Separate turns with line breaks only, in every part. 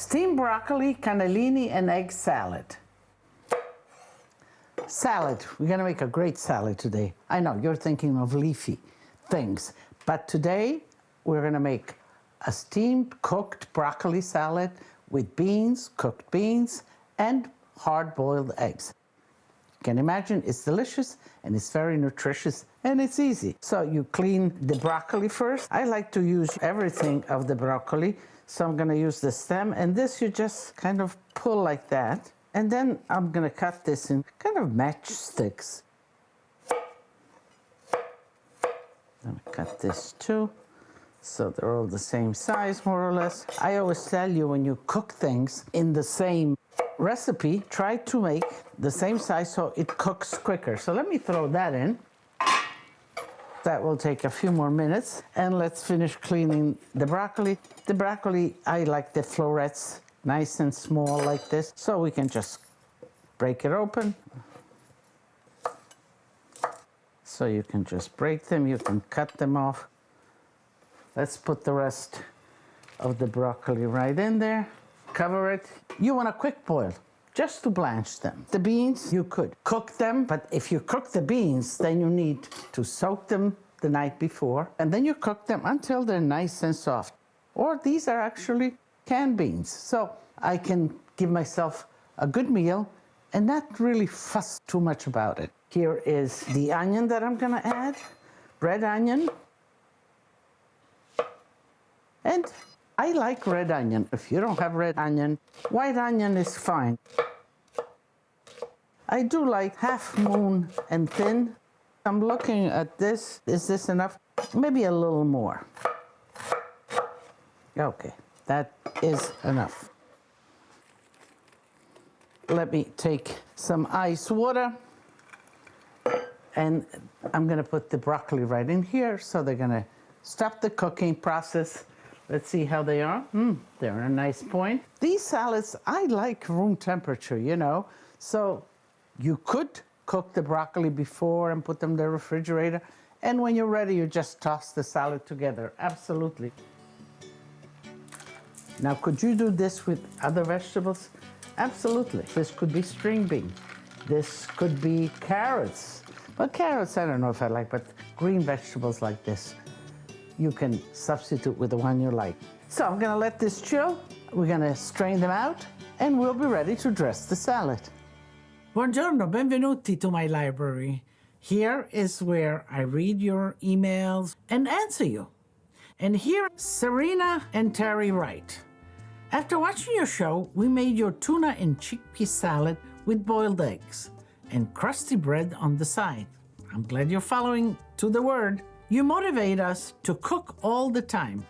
Steamed broccoli, cannellini, and egg salad. Salad. We're going to make a great salad today. I know you're thinking of leafy things, but today we're going to make a steamed cooked broccoli salad with beans, cooked beans, and hard-boiled eggs. You can imagine it's delicious and it's very nutritious and it's easy. So you clean the broccoli first. I like to use everything of the broccoli. So I'm gonna use the stem, and this you just kind of pull like that. And then I'm gonna cut this in kind of matchsticks. I'm gonna cut this too, so they're all the same size more or less. I always tell you, when you cook things in the same recipe, try to make the same size so it cooks quicker. So let me throw that in. That will take a few more minutes, and let's finish cleaning the broccoli. The broccoli, I like the florets, nice and small like this, so we can just break it open. So you can just break them, you can cut them off. Let's put the rest of the broccoli right in there. Cover it. You want a quick boil, just to blanch them. The beans, you could cook them, but if you cook the beans, then you need to soak them the night before, and then you cook them until they're nice and soft. Or these are actually canned beans. So I can give myself a good meal and not really fuss too much about it. Here is the onion that I'm gonna add, red onion. And I like red onion. If you don't have red onion, white onion is fine. I do like half moon and thin. I'm looking at this. Is this enough? Maybe a little more. Okay, that is enough. Let me take some ice water, and I'm gonna put the broccoli right in here, so they're gonna stop the cooking process. Let's see how they are. They're at a nice point. These salads, I like room temperature, you know, so you could cook the broccoli before and put them in the refrigerator, and when you're ready, you just toss the salad together. Absolutely. Now, could you do this with other vegetables? Absolutely. This could be string bean. This could be carrots. Well, carrots, I don't know if I like, but green vegetables like this, you can substitute with the one you like. So I'm gonna let this chill. We're gonna strain them out, and we'll be ready to dress the salad. Buongiorno, benvenuti to my library. Here is where I read your emails and answer you. And here, Serena and Terry write, after watching your show, we made your tuna and chickpea salad with boiled eggs and crusty bread on the side. I'm glad you're following to the word. You motivate us to cook all the time.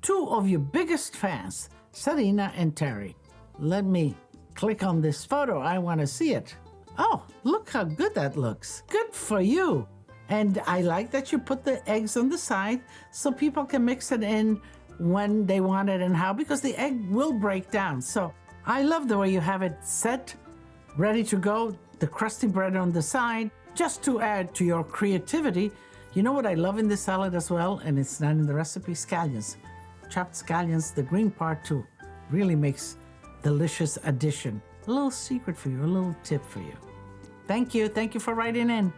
Two of your biggest fans, Serena and Terry. Let me click on this photo. I want to see it. Oh, look how good that looks. Good for you. And I like that you put the eggs on the side so people can mix it in when they want it and how, because the egg will break down. So I love the way you have it set, ready to go, the crusty bread on the side, just to add to your creativity. You know what I love in this salad as well, and it's not in the recipe? Scallions. Chopped scallions, the green part too, really makes delicious addition. A little secret for you, a little tip for you. Thank you for writing in.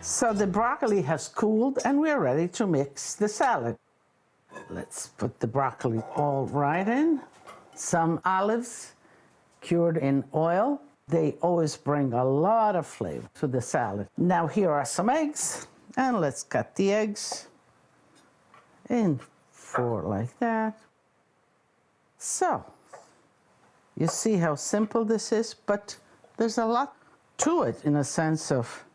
So the broccoli has cooled and we're ready to mix the salad. Let's put the broccoli all right in. Some olives cured in oil. They always bring a lot of flavor to the salad. Now here are some eggs, and let's cut the eggs in four like that. So, you see how simple this is, but there's a lot to it in a sense of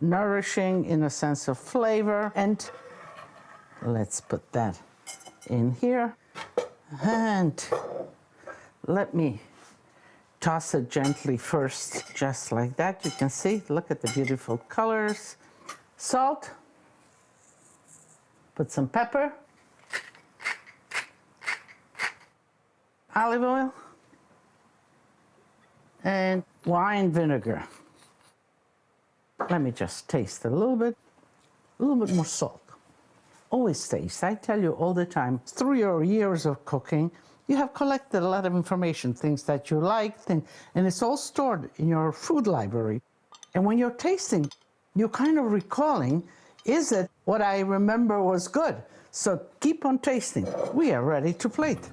nourishing, in a sense of flavor. And let's put that in here. And let me toss it gently first, just like that. You can see, look at the beautiful colors. Salt, put some pepper, olive oil, and wine vinegar. Let me just taste it a little bit more salt. Always taste. I tell you all the time, through your years of cooking, you have collected a lot of information, things that you liked, and it's all stored in your food library. And when you're tasting, you're kind of recalling, is it what I remember was good? So keep on tasting. We are ready to plate.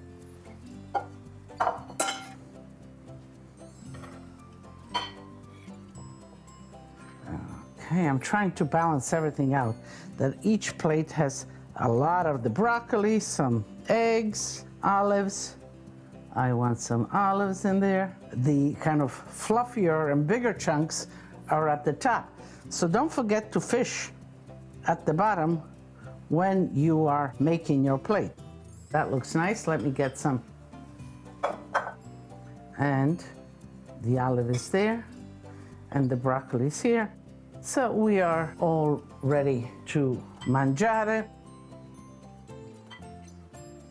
Okay, I'm trying to balance everything out, that each plate has a lot of the broccoli, some eggs, olives. I want some olives in there. The kind of fluffier and bigger chunks are at the top. So don't forget to fish at the bottom when you are making your plate. That looks nice. Let me get some. And the olive is there, and the broccoli is here. So we are all ready to mangiare.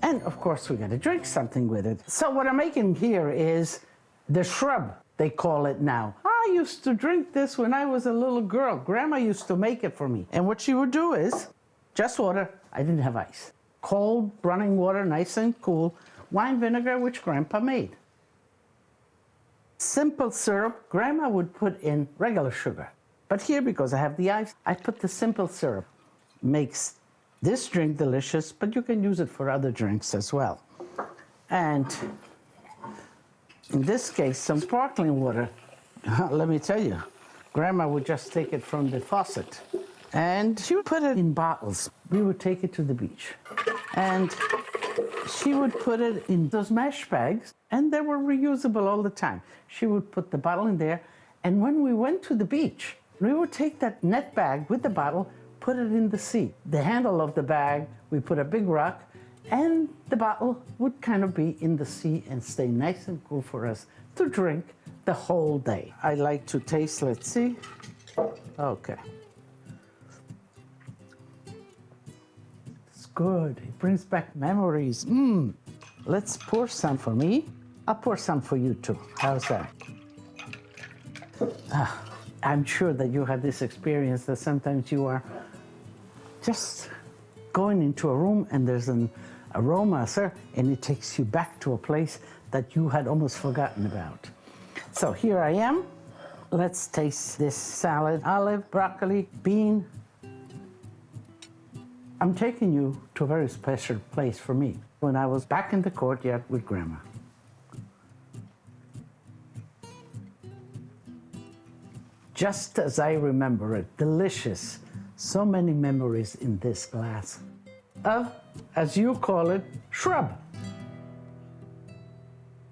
And of course, we got to drink something with it. So what I'm making here is the shrub, they call it now. I used to drink this when I was a little girl. Grandma used to make it for me. And what she would do is just water. I didn't have ice. Cold running water, nice and cool. Wine vinegar, which Grandpa made. Simple syrup, Grandma would put in regular sugar. But here, because I have the ice, I put the simple syrup. Makes this drink delicious, but you can use it for other drinks as well. And in this case, some sparkling water. Let me tell you, Grandma would just take it from the faucet. And she would put it in bottles. We would take it to the beach. And she would put it in those mesh bags, and they were reusable all the time. She would put the bottle in there, and when we went to the beach, we would take that net bag with the bottle, put it in the sea. The handle of the bag, we put a big rock, and the bottle would kind of be in the sea and stay nice and cool for us to drink the whole day. I like to taste, let's see. Okay. It's good. It brings back memories. Let's pour some for me. I'll pour some for you too. How's that? I'm sure that you have this experience that sometimes you are just going into a room and there's an aroma, sir, and it takes you back to a place that you had almost forgotten about. So here I am. Let's taste this salad. Olive, broccoli, bean. I'm taking you to a very special place for me when I was back in the courtyard with Grandma. Just as I remember it, delicious. So many memories in this glass of, as you call it, shrub.